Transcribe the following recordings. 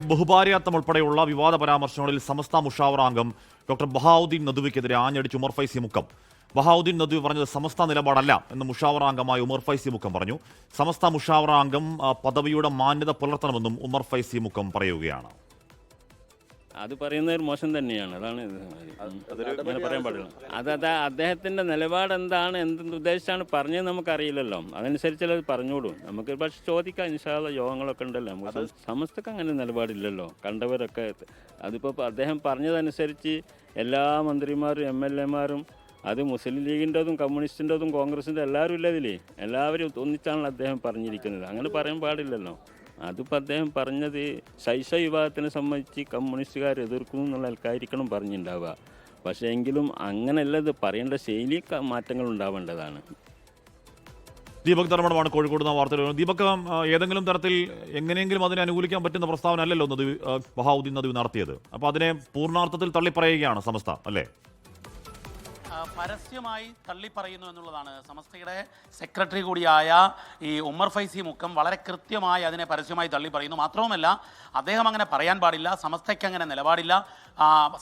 ബഹുഭാര്യാത്വം ഉൾപ്പെടെയുള്ള വിവാദ പരാമർശങ്ങളിൽ സമസ്ത മുഷാവറ അംഗം ഡോക്ടർ ബഹാവുദ്ദീൻ നദ്വിക്കെതിരെ ആഞ്ഞടിച്ച് ഉമർ ഫൈസി മുക്കം. ബഹാവുദ്ദീൻ നദ്വി പറഞ്ഞത് സമസ്ത നിലപാടല്ല എന്ന് മുഷാവറ അംഗമായ ഉമർ ഫൈസി മുക്കം പറഞ്ഞു. സമസ്ത മുഷാവറ അംഗം പദവിയുടെ മാന്യത പുലർത്തണമെന്നും ഉമർ ഫൈസി മുക്കം പറയുകയാണ്. അത് പറയുന്നത് മോശം തന്നെയാണ്. അതാണ് അങ്ങനെ പറയാൻ പാടില്ല. അദ്ദേഹത്തിൻ്റെ നിലപാട് എന്താണ്, എന്തുദ്ദേശിച്ചാണ് പറഞ്ഞത് നമുക്കറിയില്ലല്ലോ. അതനുസരിച്ചല്ലേ അത് പറഞ്ഞോളൂ. നമുക്ക് പക്ഷെ ചോദിക്കാം. ഇൻഷാ അല്ലാഹ് യോഗങ്ങളൊക്കെ ഉണ്ടല്ലോ. നമുക്ക് സമസ്തക്ക് അങ്ങനെ നിലപാടില്ലല്ലോ. കണ്ടവരൊക്കെ അതിപ്പോൾ അദ്ദേഹം പറഞ്ഞതനുസരിച്ച് എല്ലാ മന്ത്രിമാരും MLA മാരും അത് മുസ്ലിം ലീഗിൻ്റെതും കമ്മ്യൂണിസ്റ്റിൻ്റെതും കോൺഗ്രസിൻ്റെ എല്ലാവരും ഇല്ലതില്ലേ, എല്ലാവരും ഒന്നിച്ചാണല്ലോ അദ്ദേഹം പറഞ്ഞിരിക്കുന്നത്. അങ്ങനെ പറയാൻ പാടില്ലല്ലോ. അതിപ്പോൾ അദ്ദേഹം പറഞ്ഞത് ശൈശ വിഭാഗത്തിനെ സംബന്ധിച്ച് കമ്മ്യൂണിസ്റ്റുകാർ എതിർക്കുന്നു എന്നുള്ള ആൾക്കായിരിക്കണം പറഞ്ഞിട്ടുണ്ടാവുക. പക്ഷേ എങ്കിലും അങ്ങനെയല്ല, ഇത് പറയേണ്ട ശൈലി മാറ്റങ്ങൾ ഉണ്ടാവേണ്ടതാണ്. ദീപക് ധർമ്മടമാണ് കോഴിക്കോട് നിന്ന് വാർത്തകൾ. ദീപക്, ഏതെങ്കിലും തരത്തിൽ എങ്ങനെയെങ്കിലും അതിനെ അനുകൂലിക്കാൻ പറ്റുന്ന പ്രസ്താവന അല്ലല്ലോ ബഹാവുദ്ദീൻ നദ്വി നടത്തിയത്. അപ്പോൾ അതിനെ പൂർണ്ണാർത്ഥത്തിൽ തള്ളിപ്പറയുകയാണ് സമസ്ത, അല്ലേ? പരസ്യമായി തള്ളിപ്പറയുന്നു എന്നുള്ളതാണ്. സമസ്തയുടെ സെക്രട്ടറി കൂടിയായ ഈ ഉമർ ഫൈസി മുക്കം വളരെ കൃത്യമായി അതിനെ പരസ്യമായി തള്ളിപ്പറയുന്നു. മാത്രവുമല്ല, അദ്ദേഹം അങ്ങനെ പറയാൻ പാടില്ല, സമസ്തയ്ക്ക് അങ്ങനെ നിലപാടില്ല,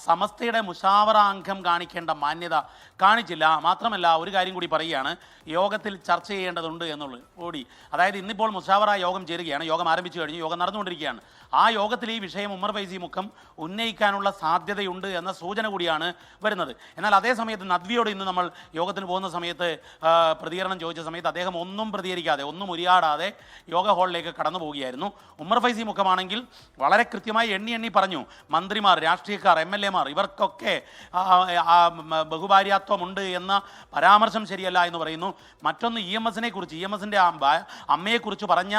സമസ്തയുടെ മുഷാവറ അംഗം കാണിക്കേണ്ട മാന്യത കാണിച്ചില്ല. മാത്രമല്ല, ഒരു കാര്യം കൂടി പറയുകയാണ്, യോഗത്തിൽ ചർച്ച ചെയ്യേണ്ടതുണ്ട് എന്നുള്ളത് കൂടി. അതായത് ഇന്നിപ്പോൾ മുഷാവറ യോഗം ചേരുകയാണ്, യോഗം ആരംഭിച്ചു കഴിഞ്ഞു, യോഗം നടന്നുകൊണ്ടിരിക്കുകയാണ്. ആ യോഗത്തിൽ ഈ വിഷയം ഉമർ ഫൈസി മുക്കം ഉന്നയിക്കാനുള്ള സാധ്യതയുണ്ട് എന്ന സൂചന കൂടിയാണ് വരുന്നത്. എന്നാൽ അതേ സമയത്ത് നദ്വിയോട് ഇന്ന് നമ്മൾ യോഗത്തിന് പോകുന്ന സമയത്ത് പ്രതികരണം ചോദിച്ച സമയത്ത് അദ്ദേഹം ഒന്നും പ്രതികരിക്കാതെ, ഒന്നും ഉരിയാടാതെ യോഗ ഹാളിലേക്ക് കടന്നു പോവുകയായിരുന്നു. ഉമർ ഫൈസി മുക്കമാണെങ്കിൽ വളരെ കൃത്യമായി എണ്ണി പറഞ്ഞു, മന്ത്രിമാർ, രാഷ്ട്രീയക്കാർ, MLA മാർ ഇവർക്കൊക്കെ ബഹുഭാര്യാത്വമുണ്ട് എന്ന പരാമർശം ശരിയല്ല എന്ന് പറയുന്നു. മറ്റൊന്ന് EMSനെ കുറിച്ച്, EMSൻ്റെ അമ്മയെക്കുറിച്ച് പറഞ്ഞ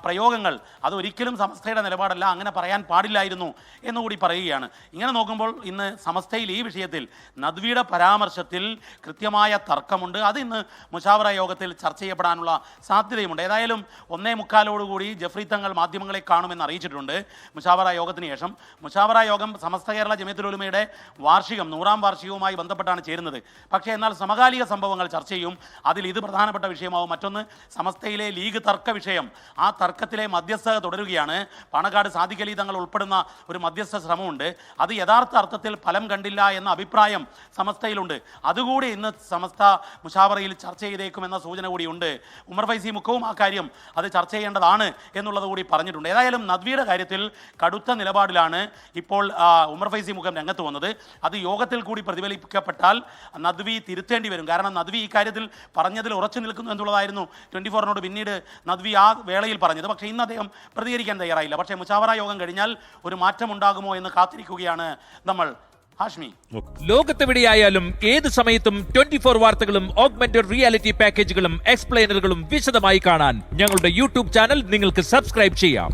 പ്രയോഗങ്ങൾ അതൊരിക്കലും സമസ്തയുടെ നിലപാടല്ല, അങ്ങനെ പറയാൻ പാടില്ലായിരുന്നു എന്നുകൂടി പറയുകയാണ്. ഇങ്ങനെ നോക്കുമ്പോൾ ഇന്ന് സമസ്തയിൽ ഈ വിഷയത്തിൽ നദ്വിയുടെ പരാമർശത്തിൽ കൃത്യമായ തർക്കമുണ്ട്. അത് ഇന്ന് മുഷാവറ യോഗത്തിൽ ചർച്ച ചെയ്യപ്പെടാനുള്ള സാധ്യതയുമുണ്ട്. ഏതായാലും 1:45 ജഫ്രി തങ്ങൾ മാധ്യമങ്ങളെ കാണുമെന്ന് അറിയിച്ചിട്ടുണ്ട്. മുഷാവറ യോഗത്തിന് ശേഷം മുഷാവറ യോഗം സമസ്ത കേരള ജമിയത്തുൽ ഉലമയുടെ വാർഷികം 100ാം വാർഷികവുമായി ബന്ധപ്പെട്ടാണ് ചേരുന്നത്. പക്ഷേ എന്നാൽ സമകാലിക സംഭവങ്ങൾ ചർച്ച ചെയ്യും. അതിൽ ഇത് പ്രധാനപ്പെട്ട വിഷയമാവും. മറ്റൊന്ന് സമസ്തയിലെ ലീഗ് തർക്ക വിഷയം. ആ തർക്കത്തിലെ മധ്യസ്ഥത തുടരുകയാണ്. പാണക്കാട് സാദിഖ് അലി തങ്ങൾ ഉൾപ്പെടുന്ന ഒരു മധ്യസ്ഥ ശ്രമമുണ്ട്. അത് യഥാർത്ഥ അർത്ഥത്തിൽ ഫലം കണ്ടില്ല എന്ന അഭിപ്രായം സമസ്തയിലുണ്ട്. അതുകൂടി ഇന്ന് സമസ്ത മുഷാവറയിൽ ചർച്ച ചെയ്തേക്കുമെന്ന സൂചന കൂടിയുണ്ട്. ഉമർ ഫൈസി മുക്കവും ആ കാര്യം അത് ചർച്ച ചെയ്യേണ്ടതാണ് എന്നുള്ളത് കൂടി പറഞ്ഞിട്ടുണ്ട്. ഏതായാലും നദ്വിയുടെ കാര്യത്തിൽ കടുത്ത നിലപാടിലാണ് ഇപ്പോൾ ഉമർ ഫൈസി മുക്കം രംഗത്ത് വന്നത്. അത് യോഗത്തിൽ കൂടി പ്രതിഫലിപ്പിക്കപ്പെട്ടാൽ നദ്വി തിരുത്തേണ്ടി വരും. കാരണം നദ്വി ഈ കാര്യത്തിൽ പറഞ്ഞതിൽ ഉറച്ചു നിൽക്കുന്നു എന്നുള്ളതായിരുന്നു 24നോട് പിന്നീട് നദ്വി ആ വേളയിൽ പറഞ്ഞത്. പക്ഷേ ഇന്ന് അദ്ദേഹം പ്രതികരിക്കാൻ തയ്യാറായില്ല. പക്ഷേ മുഷാവറ യോഗം കഴിഞ്ഞാൽ ഒരു മാറ്റമുണ്ടാകുമോ എന്ന് കാത്തിരിക്കുകയാണ് നമ്മൾ. ഹാഷ്മി, ലോകത്തെവിടെയായാലും ഏത് സമയത്തും 24 വാർത്തകളും ഓഗ്മെന്റഡ് റിയാലിറ്റി പാക്കേജുകളും എക്സ്പ്ലെയിനറുകളും വിശദമായി കാണാൻ ഞങ്ങളുടെ YouTube ചാനൽ നിങ്ങൾക്ക് സബ്സ്ക്രൈബ് ചെയ്യാം.